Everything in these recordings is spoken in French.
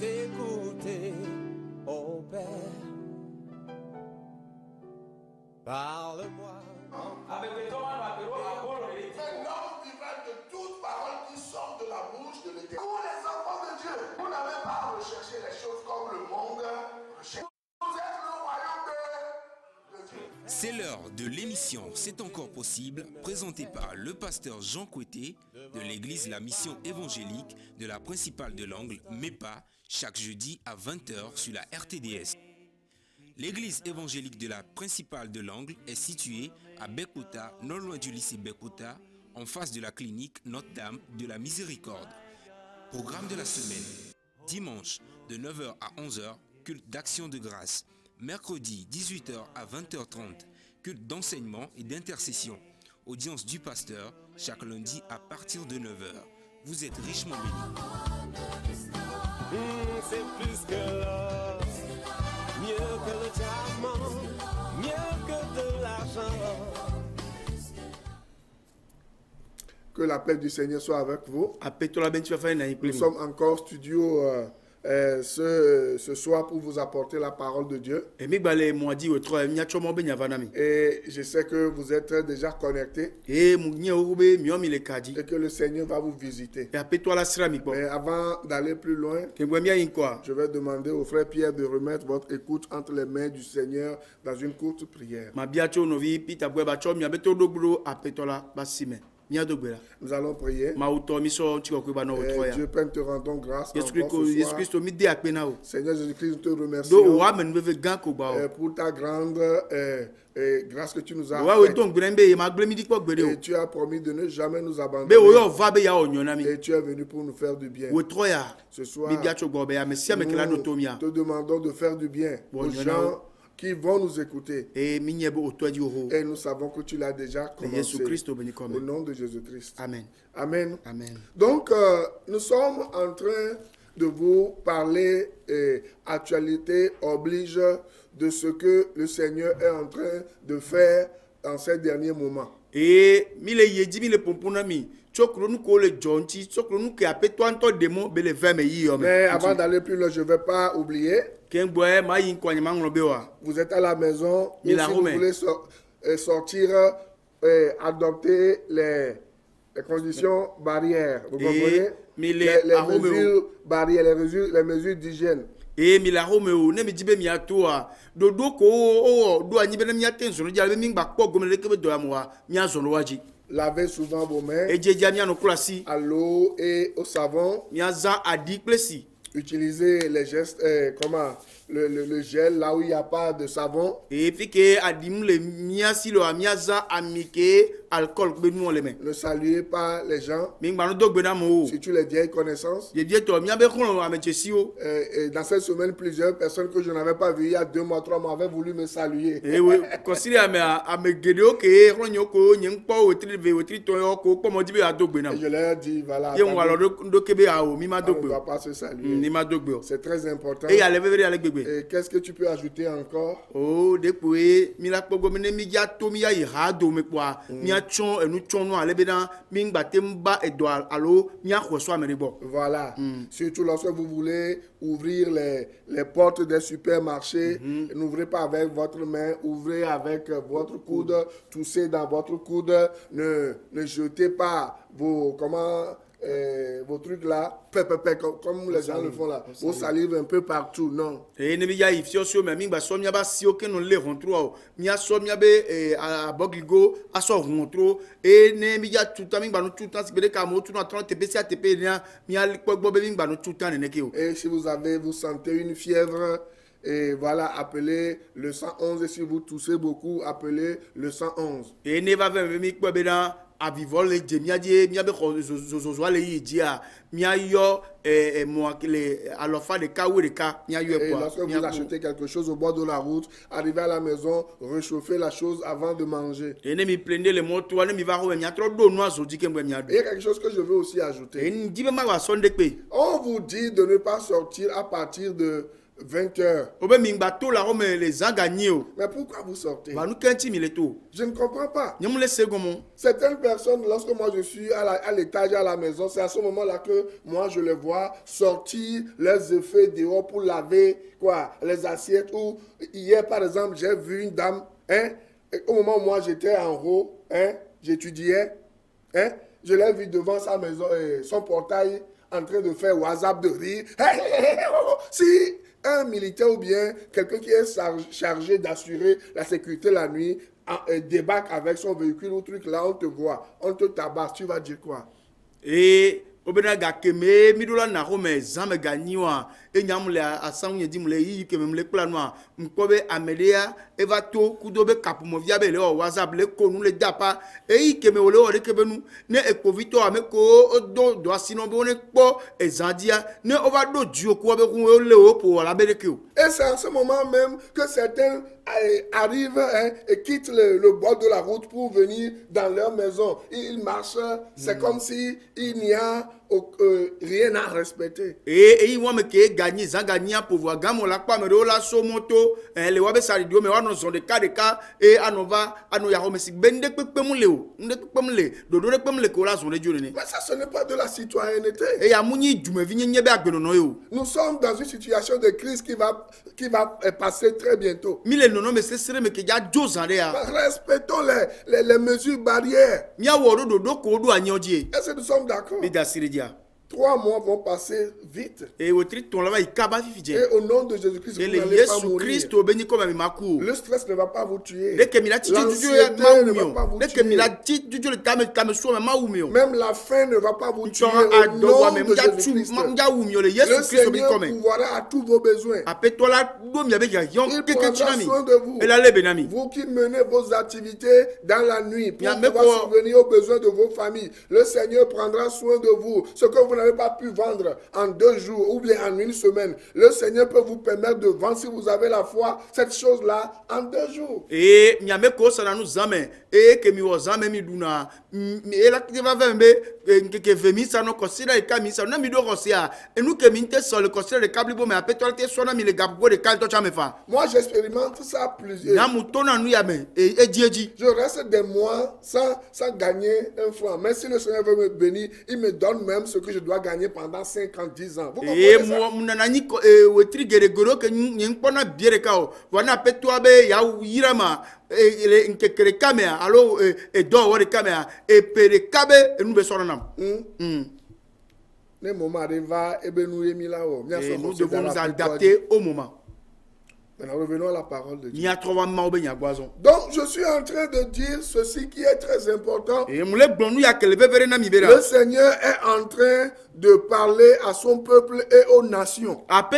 t'écouter, oh Père. Parle-moi. Un homme vivant de toute parole qui sort de la bouche de l'Éternel. Vous les enfants de Dieu, vous n'avez pas à rechercher les choses comme le monde recherche. Vous êtes le royaume de Dieu. C'est l'heure de l'émission C'est encore possible, présentée par le pasteur Jean Coueté de l'église La Mission évangélique de la principale de l'Angle, MEPA, chaque jeudi à 20h sur la RTDS. L'église évangélique de la principale de l'Angle est située à Bekota, non loin du lycée Bekota, en face de la clinique Notre-Dame de la Miséricorde. Programme de la semaine. Dimanche de 9h à 11h, culte d'action de grâce. Mercredi 18h à 20h30, culte d'enseignement et d'intercession. Audience du pasteur chaque lundi à partir de 9h. Vous êtes richement bénis. C'est plus que l'or, mieux que le diamant, mieux que de l'argent. Que la paix du Seigneur soit avec vous. Nous sommes encore au studio ce soir pour vous apporter la parole de Dieu. Et je sais que vous êtes déjà connectés et que le Seigneur va vous visiter. Mais avant d'aller plus loin, je vais demander au frère Pierre de remettre votre écoute entre les mains du Seigneur dans une courte prière. Nous allons prier. Dieu Père, te rendons grâce encore ce soir. Seigneur Jésus-Christ, nous te remercions pour ta grande grâce que tu nous as faite. Et tu as promis de ne jamais nous abandonner. Et tu es venu pour nous faire du bien. Ce soir, nous te demandons de faire du bien aux gens qui vont nous écouter. Et nous savons que tu l'as déjà commencé. Au nom de Jésus-Christ. Amen. Amen. Amen. Donc, nous sommes en train de vous parler, actualité oblige, de ce que le Seigneur est en train de faire dans ces derniers moments. Mais avant d'aller plus loin, je ne vais pas oublier. Vous êtes à la maison, si vous voulez sortir, adopter les conditions barrières. Vous comprenez? Les mesures barrières, les mesures d'hygiène. Lavez souvent vos mains à l'eau et au savon. Utilisez les gestes, le gel là où il n'y a pas de savon. Ne saluez pas les gens, surtout les vieilles connaissances. Et dans cette semaine, plusieurs personnes que je n'avais pas vues il y a 2 mois, 3 mois avaient voulu me saluer. Et je leur dis, voilà, on ne va pas se saluer. C'est très important. Et qu'est-ce que tu peux ajouter encore? Voilà. Surtout lorsque vous voulez ouvrir les portes des supermarchés, n'ouvrez pas avec votre main, ouvrez avec votre coude, toussez dans votre coude, ne jetez pas vos trucs là, comme les gens le font là, vos salives un peu partout, non. Et si vous sentez une fièvre, et voilà, appelez le 111. Et si vous toussez beaucoup, appelez le 111. Et lorsque vous achetez quelque chose au bord de la route, arrivez à la maison, réchauffez la chose avant de manger. Et il y a quelque chose que je veux aussi ajouter. On vous dit de ne pas sortir à partir de 20 heures. Mais pourquoi vous sortez? Je ne comprends pas. Certaines personnes, lorsque moi je suis à l'étage, à la maison, c'est à ce moment-là que moi je les vois sortir leurs effets dehors pour laver les assiettes. Ou hier par exemple, j'ai vu une dame, au moment où moi j'étais en haut, j'étudiais, je l'ai vu devant sa maison, son portail, en train de faire WhatsApp, de rire. Si un militaire ou bien quelqu'un qui est chargé d'assurer la sécurité la nuit débarque avec son véhicule ou truc, là on te voit, on te tabasse, tu vas dire quoi? Et obena keme midola na rome zame ganiwa enyamule asanwe dimule yi keme mle planwa mkobe amelia evato kudobe kapumo viabe le WhatsApp le konu le dapa eyi keme ole ore kebenu ne ekovito ameko do asino be one po ezandia ne ovado dioku obe ku le opo la belekeo. Et c'est en ce moment même que certains arrivent et quittent le bord de la route pour venir dans leur maison. Ils marchent, c'est comme si il n'y a rien à respecter. Et ils vont me gagner, ça gagner pour voir gamme la pas me la so moto, les wabe salidio me wana sont des cas et anova ano ya home sik bende pepemuleo, nde pepemule, dodo de pepemule ko la zone dieu ne. Mais ça ce n'est pas de la citoyenneté. Et ya muni du me vigné nyebe agbenono yo. Nous sommes dans une situation de crise qui va passer très bientôt. Mille nono me sesere me ke ya jozande ya. Respectons les mesures barrières. Nya wodo dodo ko do anyodie. Est-ce que nous sommes d'accord? 3 mois vont passer vite. Et au nom de Jésus-Christ, vous n'allez pas mourir. Le stress ne va pas vous tuer. L'anxiété ne va pas vous tuer. Même la faim ne va pas vous tuer. Au nom de Jésus-Christ, le Seigneur pourvoira à tous vos besoins. Il prendra soin de vous. Vous qui menez vos activités dans la nuit pour pouvoir subvenir aux besoins de vos familles, le Seigneur prendra soin de vous. Ce que vous n'avez pas pu vendre en 2 jours ou bien en 1 semaine, le Seigneur peut vous permettre de vendre, si vous avez la foi, cette chose-là en 2 jours. Et miameko sana nous zame et que mi wazame mi duna et la qui va vembe que vemi ça no considère le cami ça na mi do rosia et nous que minte sur le considère le câble bon mais après toi te sona mi le gapo de calto chamefa. Moi j'expérimente ça plusieurs. Na mutona nu yame et dieji. Je reste des mois sans gagner un franc. Mais si le Seigneur veut me bénir, il me donne même ce que je dois gagner pendant 5 ans, 10 ans. Vous comprenez ça? Munanani wetri geregoro que nyempona biere kao wana petwa be ya yirama et nkekere kamea alors et do wori kamea et pere kabe et nous be sonam. Le moment arriva et nous devons nous adapter au moment. Maintenant, revenons à la parole de Dieu. Donc, je suis en train de dire ceci qui est très important. Le Seigneur est en train de parler à son peuple et aux nations. Voilà,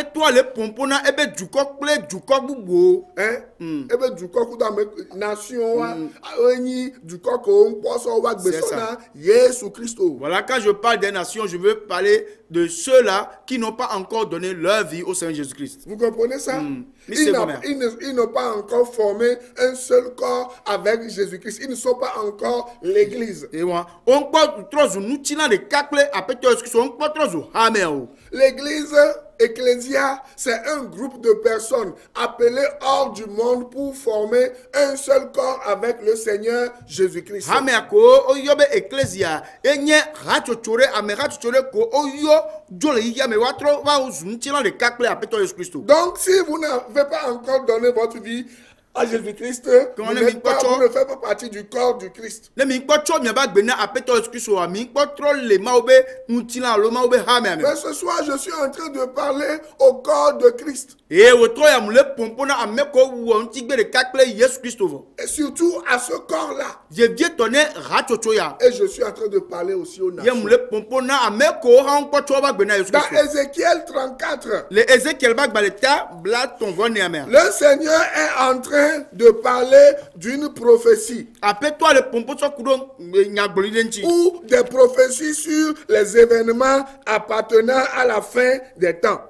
quand je parle des nations, je veux parler de ceux-là qui n'ont pas encore donné leur vie au Seigneur Jésus-Christ. Vous comprenez ça? Ils n'ont pas encore formé un seul corps avec Jésus-Christ. Ils ne sont pas encore l'Église. L'Église, Ecclésia, c'est un groupe de personnes appelées hors du monde pour former un seul corps avec le Seigneur Jésus-Christ. Donc, si vous n'avez pas encore donné votre vie à Jésus-Christ, vous ne faites pas partie du corps du Christ. Mais ce soir, je suis en train de parler au corps de Christ. Et surtout à ce corps-là. Et je suis en train de parler aussi aux nations. Dans Ézéchiel 34, le Seigneur est en train train de parler d'une prophétie. Ou des prophéties sur les événements appartenant à la fin des temps.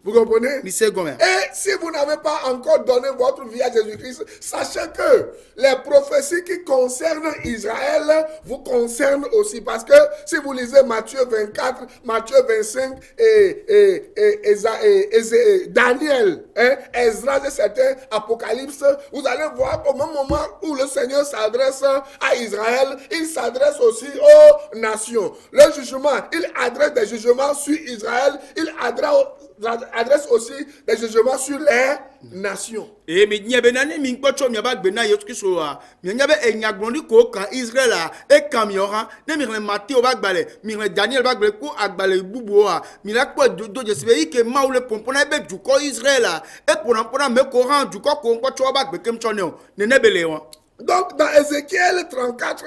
Vous comprenez? Et si vous n'avez pas encore donné votre vie à Jésus-Christ, sachez que les prophéties qui concernent Israël vous concernent aussi. Parce que si vous lisez Matthieu 24, Matthieu 25 et Daniel, Ezra et certains Apocalypse, vous allez voir qu'au même moment où le Seigneur s'adresse à Israël, il s'adresse aussi aux nations. Le jugement, il adresse des jugements sur Israël, il adresse aussi des jugements sur les nations. Et mais n'y a benane mi nkpocho mi aba gbena Yesu Kristo a mi nya be enyagboni ko kan Israël a e kan mi ora ne mi re Matthieu ba gbale mi re Daniel ba gbale ko agbale bubu a mi la ko do je se ke ma ou le pompona be du ko Israël a e pona me ko ran du ko nkpocho ba gbe kem chone o ne ne bele won. Donc, dans Ézéchiel 34,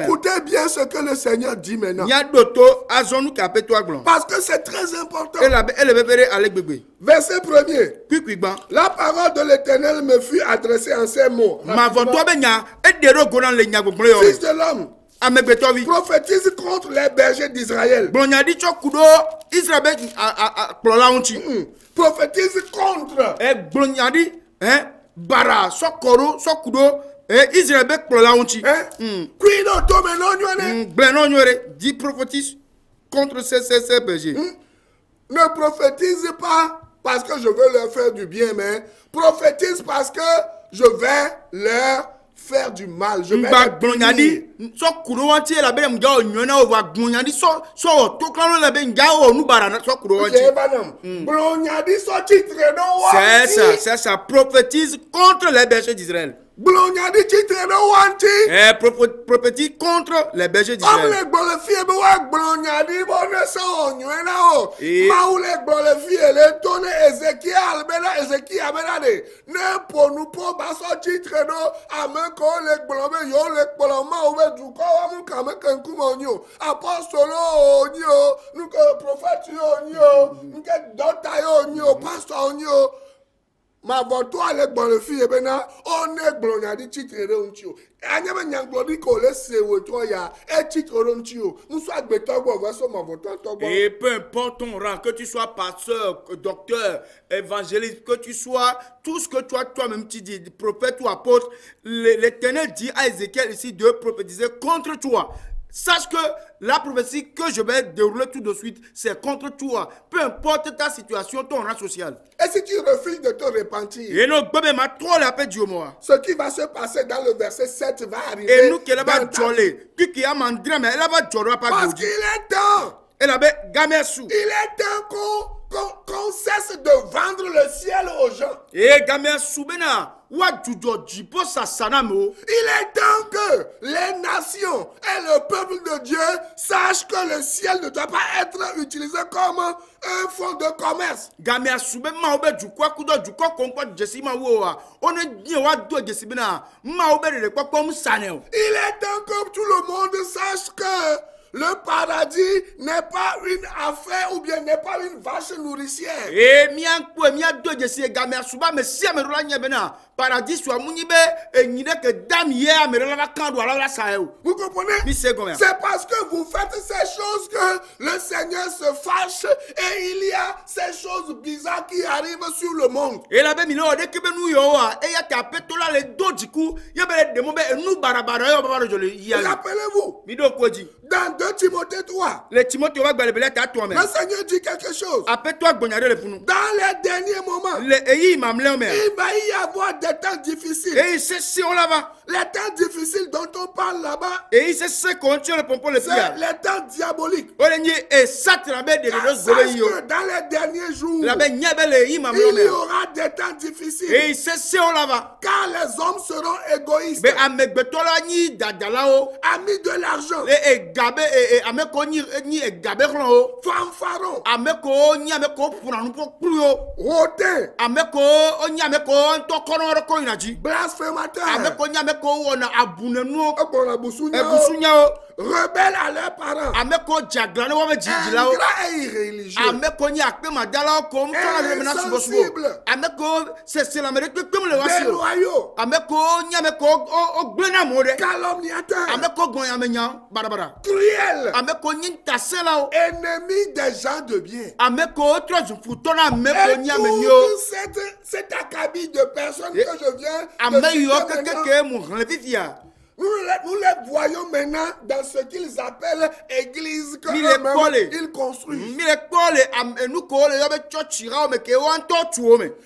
écoutez bien ce que le Seigneur dit maintenant. Parce que c'est très important. Verset 1er. La parole de l'Éternel me fut adressée en ces mots. Fils de l'homme, prophétise contre les bergers d'Israël. Prophétise contre. Bara sokoro sokudo Israël be kplola unchi Quino to me no nyone bleno nyore dit prophétise contre ces bergers. Ne prophétise pas parce que je veux leur faire du bien, mais prophétise parce que je vais leur faire du mal. Je vais leur punir. So kudo wanti la be mga onyona over gbonyadi so to klano la be nga o nu bara so kudo wanti. Gbonyadi so titre no wanti. C'est ça prophétise contre les bergers d'Israël. Blonyadi titre no wanti. Prophétise contre les bergers d'Israël. Amle gbole fie be wa blonyadi bonne so onyona o. Maule gbole fie le tone Ezekiel bena de. Ne ponu po ba so titre no ameko le gbole yo le gbole ma o du ko amu kame kankumo onyo apostolo onyo nuko prophète onyo nuko docteur onyo pastor onyo ma voto ale gbon fi ebena one gblonya di chitrere onchio anya be nyangbo di ko le se woto ya e chitrere onchio muso agbetogbo vaso ma voto togbo. Et peu importe ton rang, que tu sois pasteur, docteur, évangéliste, que tu sois tout ce que toi-même tu dis, prophète ou apôtre, l'Éternel dit à Ézéchiel ici de prophétiser contre toi. Sache que la prophétie que je vais dérouler tout de suite, c'est contre toi. Peu importe ta situation, ton rang social. Et si tu refuses de te repentir, ce qui va se passer dans le verset 7 va arriver. Et nous qui parce qu'il est temps. Il est temps qu'on cesse de vendre le ciel aux gens. Il est temps que les nations et le peuple de Dieu sachent que le ciel ne doit pas être utilisé comme un fonds de commerce. Il est temps que tout le monde sache que le paradis n'est pas une affaire ou bien n'est pas une vache nourricière. Vous comprenez? C'est parce que vous faites ces choses que le Seigneur se fâche et il y a ces choses bizarres qui arrivent sur le monde. Rappelez-vous, dans 2 Timothée 3, le Seigneur dit quelque chose. Dans les derniers moments, il va y avoir des temps difficiles. Les temps difficiles dont on parle là-bas, c'est les temps diaboliques. Sache que dans les derniers jours, il y aura des temps difficiles. Car les hommes seront égoïstes, amis de l'argent, fanfarons, hautains, blasphémateurs, rebelles à leurs parents. Ameko jaglane wa Ingrats et irréligieux. Ameko ni akpe madala ko mtala le mena subo subo. Ameko c'est la mérite comme le wasio. Déloyaux. Ameko ni ameko o glena mode. Calomniateurs. Ameko gonya menya barabara. Cruel. Ameko ni tasela o. Ennemi des gens de bien. Ameko trozu futona ameko ni amenyo. Cette acabit de personnes que je viens ameyo kekeke mu revivia. Nous les voyons maintenant dans ce qu'ils appellent église que eux-mêmes ils construisent.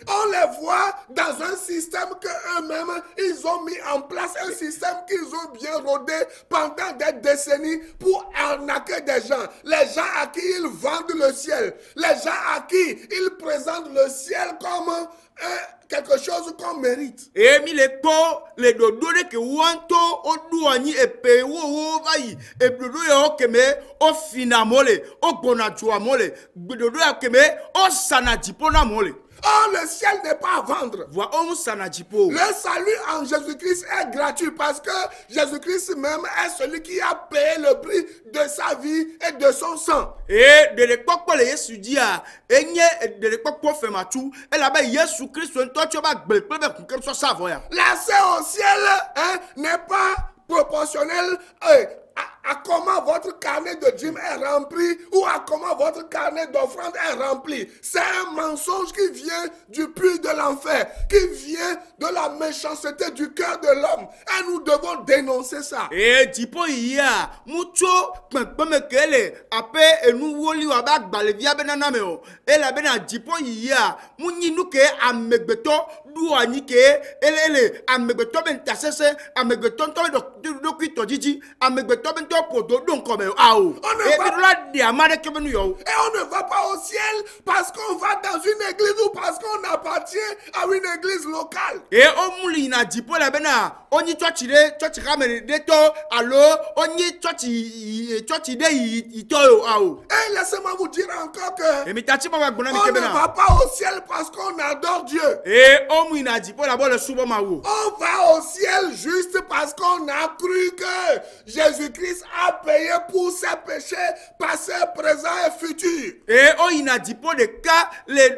On les voit dans un système que eux-mêmes ils ont mis en place, un système qu'ils ont bien rodé pendant des décennies pour arnaquer des gens. Les gens à qui ils vendent le ciel, les gens à qui ils présentent le ciel comme quelque chose qu'on mérite. Et mi le po le dodo de que wanto o duani e pe wo vai e dodo yo keme o fina mole o gonachua mole dodo ya keme o sanadipo na mole. Oh, le ciel n'est pas à vendre. Le salut en Jésus-Christ est gratuit parce que Jésus-Christ même est celui qui a payé le prix de sa vie et de son sang. Et de l'époque où les Jésus dit de l'époque où fait matou et là-bas Jésus Christ tu vas comme ça savoir. L'accès au ciel n'est pas proportionnel à comment votre carnet de dîme est rempli ou à comment votre carnet d'offrande est rempli. C'est un mensonge qui vient du puits de l'enfer, qui vient de la méchanceté du cœur de l'homme. Et nous devons dénoncer ça. Et tipo ya mucho pemekele ape enu woli wa bag balevia benana meo. Et la bena tipo ya muni nuke amegbeto duani ke ele amegbeto ben tasese amegbeto do kwito jiji amegbeto ben et on ne va pas au ciel parce qu'on va dans une église ou parce qu'on appartient à une église locale. Et on moulina dit pour la bena, on y tchotire, tchotiramene de to, allo, on y tchotide ito. Et laissez-moi vous dire encore que on ne va pas au ciel parce qu'on adore Dieu. Et on moulina dit pour la bonne soubamaou. On va au ciel juste parce qu'on a cru que Jésus-Christ a payé pour ses péchés passés, présents et futurs. Et on y a dit pour le cas les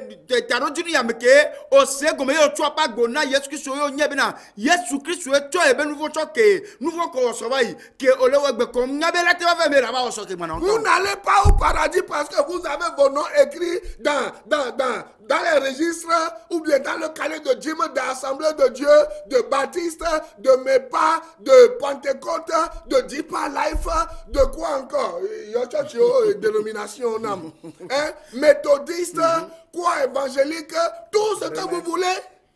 tarodjuni yameke o se gome yo twa pa gona Yesu Christ yo nyebena Yesu Christ yo to e be nouveau choke nouveau ko so vai que o le wegbe kom nyabela te va faire me là-bas o so ke mana. Vous n'allez pas au paradis parce que vous avez vos noms écrits dans les registres ou bien dans le cahier de dîme d'Assemblée de Dieu, de Baptiste, de Mépa, de Pentecôte, de Deeper Life, de quoi encore? Dénomination, méthodiste, quoi évangélique, tout ce que vous voulez.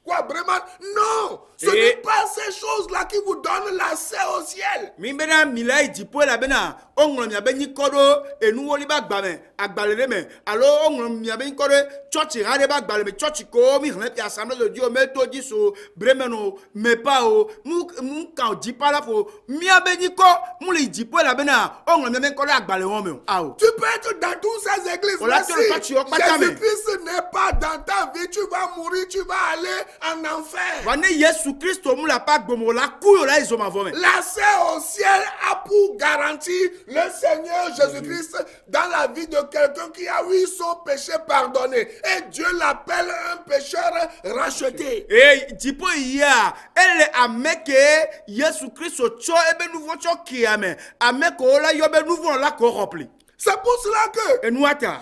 Quoi, vraiment? Non! Ce n'est pas ces choses-là qui vous donnent l'accès au ciel. Mimbena milai dipo la bena onglom ya beni kodo enu woli ba gbame agbalere me alo onglom ya beni kodo church rade ba gbale me church ko mi hle pi assemblée de Dieu méthodiste so bremeno me pa o mu kan dipa la fo mi abeni ko mu li dipo la bena onglom ya beni kodo agbale won me o. Tu peux être dans toutes ces églises là. Si Jésus-Christ n'est pas dans ta vie, tu vas mourir, tu vas aller en enfer. Wane Yesu Christ mu la pa gbomo la kuyo la izo ma vome. L'accès au ciel a pour garantie le Seigneur Jésus-Christ dans la vie de quelqu'un qui a eu son péché pardonné. Et Dieu l'appelle un pécheur racheté. Et tipo ya elle ameke Yesu Christ o cho ebe nouveau cho kiame ameko la yobe nouveau la ko rempli. C'est pour cela que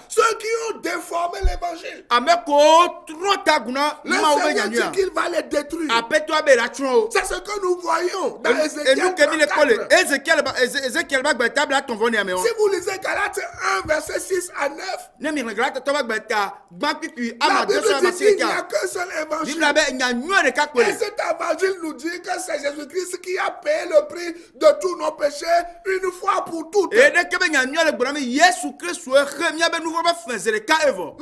ceux qui ont déformé l'évangile, le Seigneur dit qu'il va les détruire. C'est ce que nous voyons dans Ézéchiel 34. Si vous lisez Galates 1, verset 6 à 9, la Bible dit qu'il n'y a qu'un seul évangile. Et cet évangile nous dit que c'est Jésus-Christ qui a payé le prix de tous nos péchés une fois pour toutes. Yesu Christ mais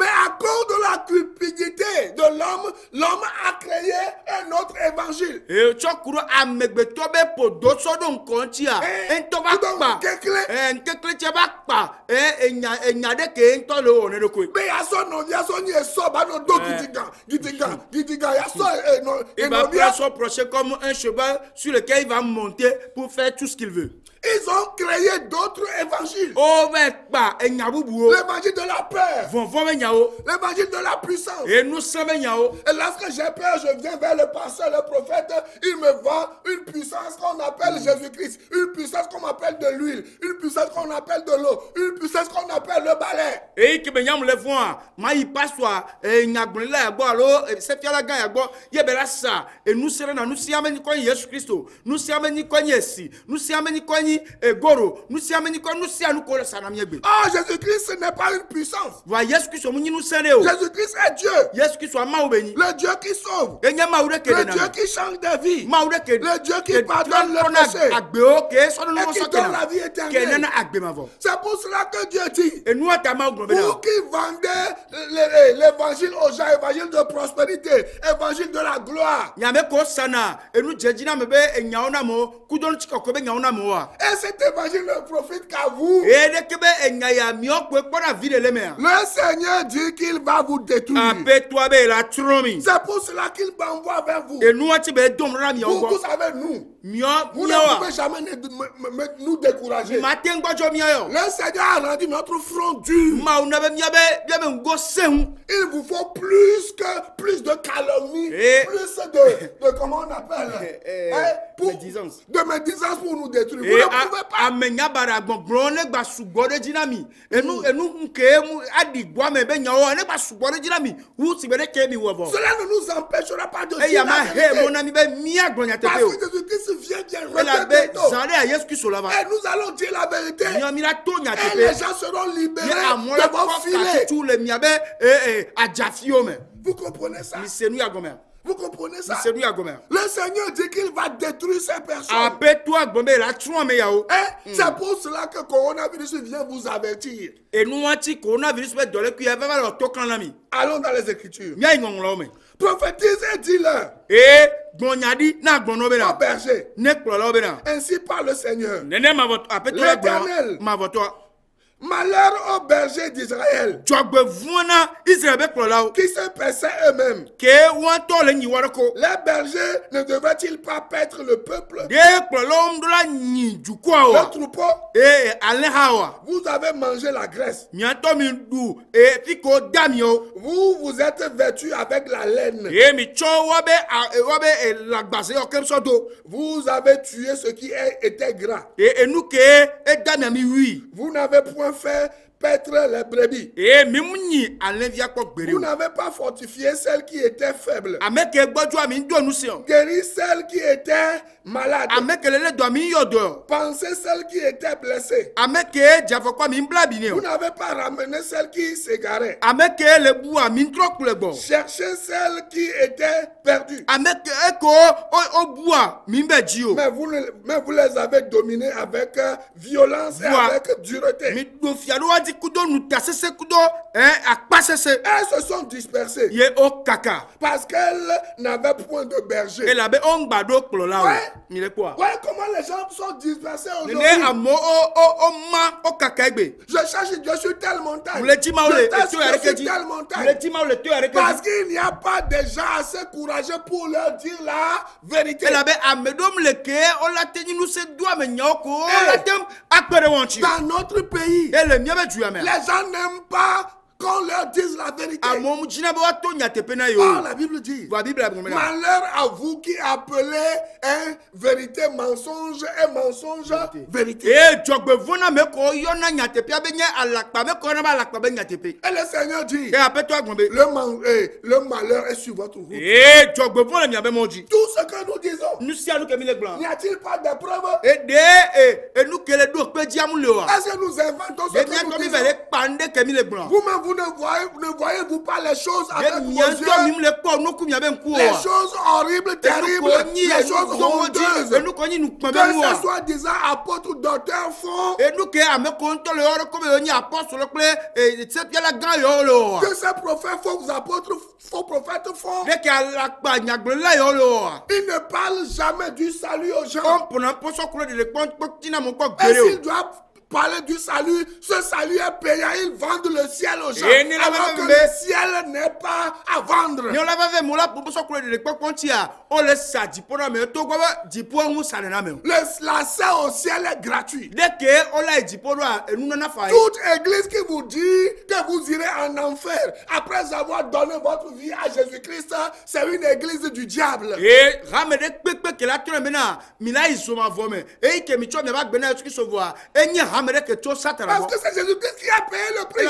à cause de la cupidité de l'homme, l'homme a créé un autre évangile. Il va prendre son prochain comme un cheval sur lequel il va monter pour faire tout ce qu'il veut. Il Ils ont créé d'autres évangiles. L'évangile de la peur. L'évangile de la puissance. Et lorsque j'ai peur, je viens vers le pasteur, le prophète. Il me vend une puissance qu'on appelle Jésus-Christ. Une puissance qu'on appelle de l'huile. Une puissance qu'on appelle de l'eau. Une puissance qu'on appelle le balai. Et qui me yam le voix. Maï passoa. Et n'agbonla ya boalo. C'est fiala ga ya bo. Yebela sa. Et nous serons nous si ameni kwa Jésus Christ. Nous si ameni kwa Yesi. Nous si ameni kwa Goro. Nous si ameni kwa nous si anu ko sa na miegbe. Ah, Jésus-Christ n'est pas une puissance. Va Jésus Christ muni nous sereo. Jésus-Christ est Dieu. Jésus Christ soit ma obéni. Le Dieu qui sauve. Le Dieu qui change de vie. Le Dieu qui pardonne le péché. Et qui donne la vie éternelle. C'est pour cela que Dieu dit. Vous qui vendez l'évangile aux gens, évangile de prospérité, évangile de la gloire. Et cet évangile ne profite qu'à vous. Le Seigneur dit qu'il va vous détruire. C'est pour cela qu'il m'envoie vers vous. Vous savez, vous ne pouvez jamais nous décourager. Le Seigneur a rendu notre front dur. Il vous faut plus de calomnie, plus de comment on appelle, de médisance pour nous détruire. Vous ne pouvez pas. Cela ne nous empêchera pas de dire la vérité. Parce que Jésus-Christ vient bien revenir. Et nous allons dire la vérité. Et les gens seront libérés de vos filets. Vous comprenez ça? Vous comprenez ça? Le Seigneur dit qu'il va détruire ces personnes. C'est pour cela que le coronavirus vient vous avertir. Allons dans les Écritures. Prophétise et dis-leur. Au berger. Ainsi parle le Seigneur. L'Éternel. Malheur aux bergers d'Israël qui se paissaient eux-mêmes. Les bergers ne devraient-ils pas paître le peuple? Le troupeau. Vous avez mangé la graisse. Vous êtes vêtus avec la laine. Vous avez tué ce qui était gras. Vous n'avez point fait paître les brebis. Vous n'avez pas fortifié celles qui étaient faibles. Guéri celles qui étaient malades. Pensez celles qui étaient blessées. Vous n'avez pas ramené celles qui s'égaraient. Cherchez celles qui étaient perdues. Mais vous les avez dominées avec violence et avec dureté. Elles se sont dispersées parce qu'elles n'avaient point de berger. Ouais, comment les gens sont dispersés aujourd'hui? Je cherche, je suis telle montagne. Je suis telle montagne. Parce qu'il n'y a pas de gens assez courageux pour leur dire la vérité. Dans notre pays, les gens n'aiment pas qu'on leur dise la vérité. Oh, la Bible dit, malheur à vous qui appelez vérité mensonge et mensonge vérité. Et le Seigneur dit, le malheur est sur votre route. Tout ce que nous disons, n'y a-t-il pas de preuves? Est-ce que nous inventons ce que nous disons? Vous-même, vous ne voyez-vous pas les choses avec vos yeux? Les choses horribles, terribles, les choses honteuses que ce soit disant apôtres, docteurs font, que ces prophètes, faux apôtres, faux prophètes font. Ils ne parlent jamais du salut aux gens. Et s'ils doivent parler du salut. Ce salut est payant. Ils vendent le ciel aux gens. Alors que le ciel n'est pas à vendre. L'accès au ciel est gratuit. Toute église qui vous dit que vous irez en enfer après avoir donné votre vie à Jésus-Christ, c'est une église du diable. Parce que c'est Jésus-Christ qui a payé le prix.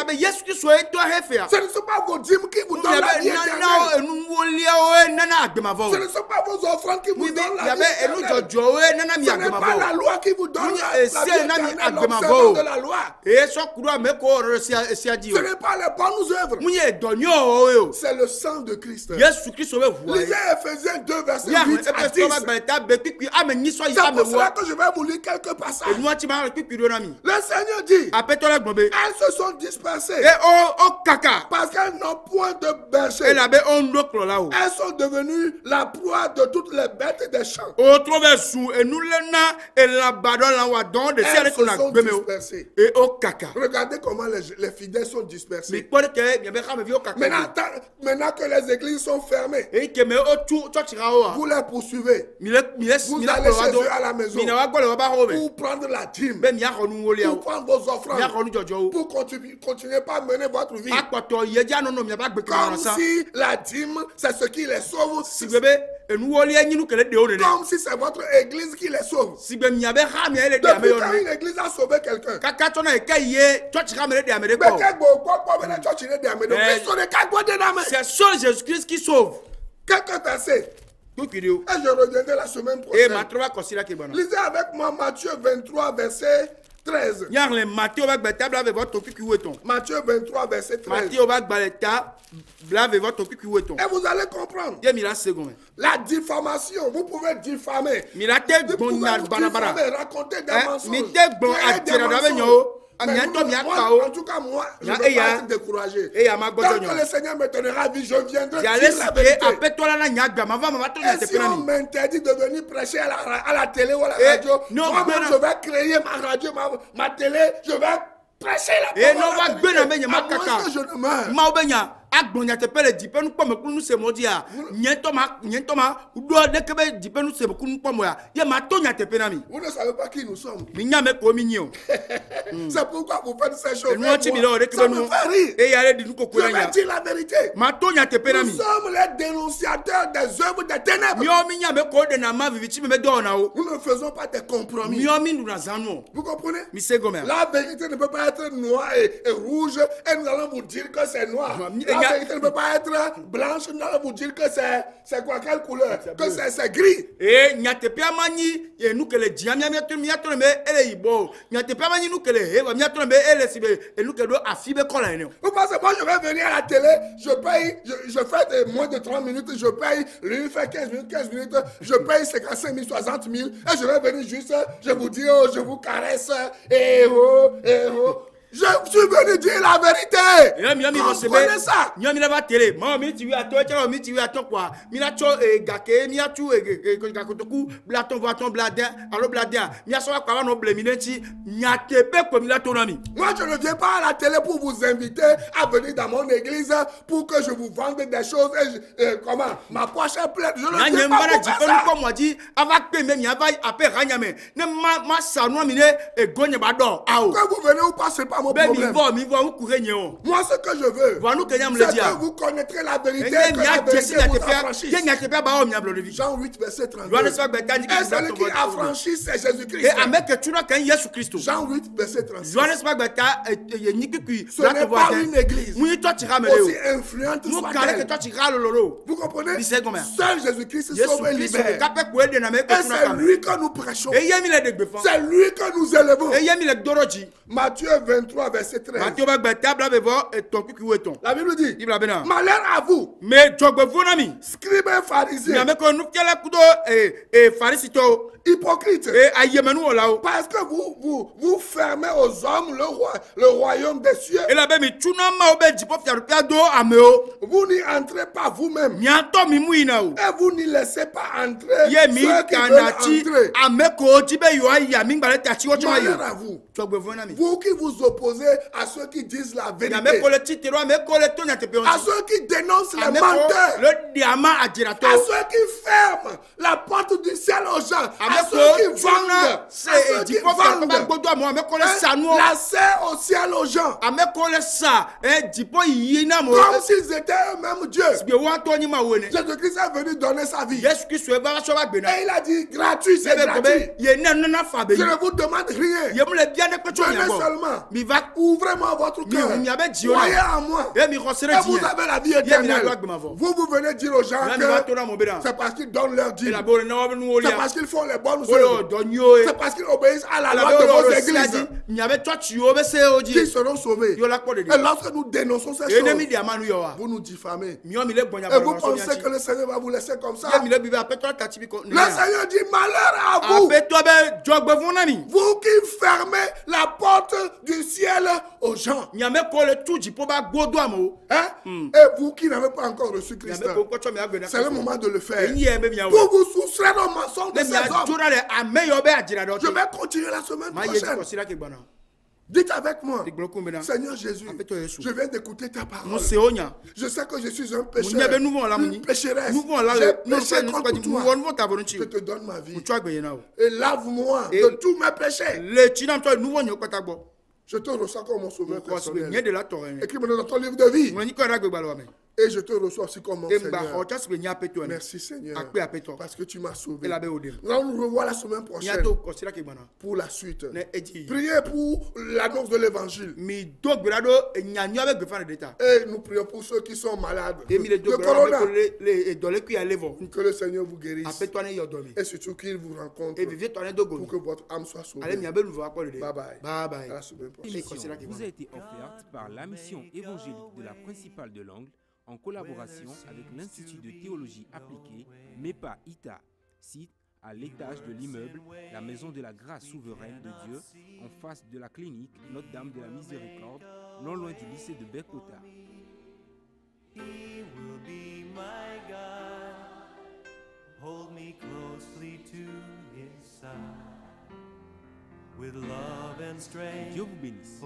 Ce ne sont pas vos dîmes qui vous donnent la vie éternelle. Ce ne sont pas vos offrandes qui vous donnent la vie éternelle. Ce n'est pas la loi qui vous donne la vie éternelle, l'observance de la loi. Ce n'est pas les bonnes œuvres. C'est le sang de Christ. Lisez Ephésiens 2, verset 8 à 10. C'est pour cela que je vais vous lire quelques passages. Le Seigneur dit, elles se sont dispersées parce qu'elles n'ont point de berger. Elles sont devenues la proie de toutes les bêtes des champs. Elles se sont dispersées. Regardez comment les fidèles sont dispersés. Maintenant que les églises sont fermées, vous les poursuivez. Vous allez chez eux à la maison pour prendre la dîme, pour prendre vos offrandes, pour continuer pas à mener votre vie. Comme si la dîme, c'est ce qui les sauve. Comme si c'est votre église qui les sauve. Depuis quand une église a sauvé quelqu'un, c'est seul Jésus-Christ qui sauve. Quelques versets. Et je reviendrai la semaine prochaine. Lisez avec moi Matthieu 23, verset 13. Matthieu 23, verset 13. Et vous allez comprendre. La diffamation, vous pouvez diffamer. Vous pouvez diffamer, raconter des mensonges. Mais en tout cas, moi, je ne vais pas être découragé. Tant que le Seigneur me donnera vie, je viendrai dire la vérité. Et si on m'interdit de venir prêcher à la télé ou à la radio, moi-même, je vais créer ma radio, ma télé, je vais prêcher la parole. À moins que je ne meure. Agbonya tepele dipenu kwa mekunu se modia nyentoma udo dekebe dipenu se mekunu kwa moya ye matonya tepena mi. Vous ne savez pas qui nous sommes. Minya me ko minyo. C'est pourquoi vous faites ces choses. Ça me fait rire. Et yale di nuko je vais dire la vérité. Matonya tepena mi. Nous sommes les dénonciateurs des œuvres des ténèbres. Mio minya me ko de na ma vivichi me do na o. Nous ne faisons pas des compromis. Mio mi nous azano. Vous comprenez? Mi se gomer. La vérité ne peut pas être noire et rouge et nous allons vous dire que c'est noir. La vérité ne peut pas être blanche, nous allons vous dire que c'est quoi, quelle couleur, que c'est gris. Et nyatepia mani et nous que les diamia miatro me ele ibo. Nyatepia mani nous que les heva miatro me ele sibe et nous que do afibe kola ene. Vous pensez moi je vais venir à la télé, je paye, je fais moins de 30 minutes, je paye, lui fait 15 minutes, je paye 55 000, 60 000 et je vais venir juste, je vous dis, oh, je vous caresse, et oh. Je suis venu dire la vérité. Comprenez ça. Moi je ne viens pas à la télé pour vous inviter à venir dans mon église pour que je vous vende des choses et comment ma poche est pleine. Je ne viens pas pour faire ça. Que vous venez ou pas, c'est pas mon problème. Moi ce que je veux, c'est que vous connaîtrez la vérité, que la vérité vous affranchisse. Jean 8 verset 32. Et celui qui affranchit c'est Jésus-Christ. Jean 8 verset 36. Ce n'est pas une église aussi influente soit-elle. Vous comprenez? Seul Jésus-Christ sauve et libère. Et c'est lui que nous prêchons. C'est lui que nous élevons. Matthieu 23 verset 13. La Bible dit, malheur à vous, scribes et pharisiens, hypocrites. Parce que vous fermez aux hommes le royaume des cieux. Vous n'y entrez pas vous-même. Et vous n'y laissez pas entrer ceux qui veulent entrer. Malheur à vous. Vous qui vous opposez à ceux qui disent la vérité. À ceux qui dénoncent les menteurs. À ceux qui ferment la porte du ciel aux gens. À ceux qui vendent. À ceux qui vendent. L'accès au ciel aux gens. Comme s'ils étaient eux-mêmes Dieu. Jésus-Christ est venu donner sa vie. Et il a dit gratuit, c'est gratuit. Je ne vous demande rien. Venez seulement. Ouvrez-moi votre cœur. Croyez en moi. Et vous avez la vie éternelle. Vous venez dire aux gens que c'est parce qu'ils donnent leur dîme. C'est parce qu'ils font les bonnes œuvres. C'est parce qu'ils obéissent à la loi de vos églises qu'ils seront sauvés. Et lorsque nous dénonçons ces choses, vous nous diffamez. Et vous pensez que le Seigneur va vous laisser comme ça. Le Seigneur dit malheur à vous. Vous qui fermez la porte du ciel aux gens. Et vous qui n'avez pas encore reçu Christ, c'est le moment de le faire. Pour vous soustraire au mensonge de ces hommes. Je vais continuer la semaine prochaine. Dites avec moi, Seigneur Jésus, je viens d'écouter ta parole. Je sais que je suis un pécheur, une pécheresse. J'ai péché contre toi. Je te donne ma vie. Et lave-moi de tous mes péchés. Je te reçois comme mon sauveur personnel. Écris-moi dans ton livre de vie. Et je te reçois aussi comme mon Seigneur. Merci Seigneur. Parce que tu m'as sauvé. Nous allons nous revoir la semaine prochaine pour la suite. Priez pour l'annonce de l'évangile. Et nous prions pour ceux qui sont malades de corona. Que le Seigneur vous guérisse. Et surtout qu'il vous rencontre pour que votre âme soit sauvée. Bye bye. À la semaine prochaine. L'émission vous a été offerte par la mission évangélique de la principale de l'Angle en collaboration avec l'Institut de théologie appliquée MEPA ITA, site à l'étage de l'immeuble La Maison de la Grâce Souveraine de Dieu, en face de la clinique Notre-Dame de la Miséricorde, non loin du lycée de Bekota. He will be my God. Hold me closely to his side. With love and strength. Dieu vous bénisse.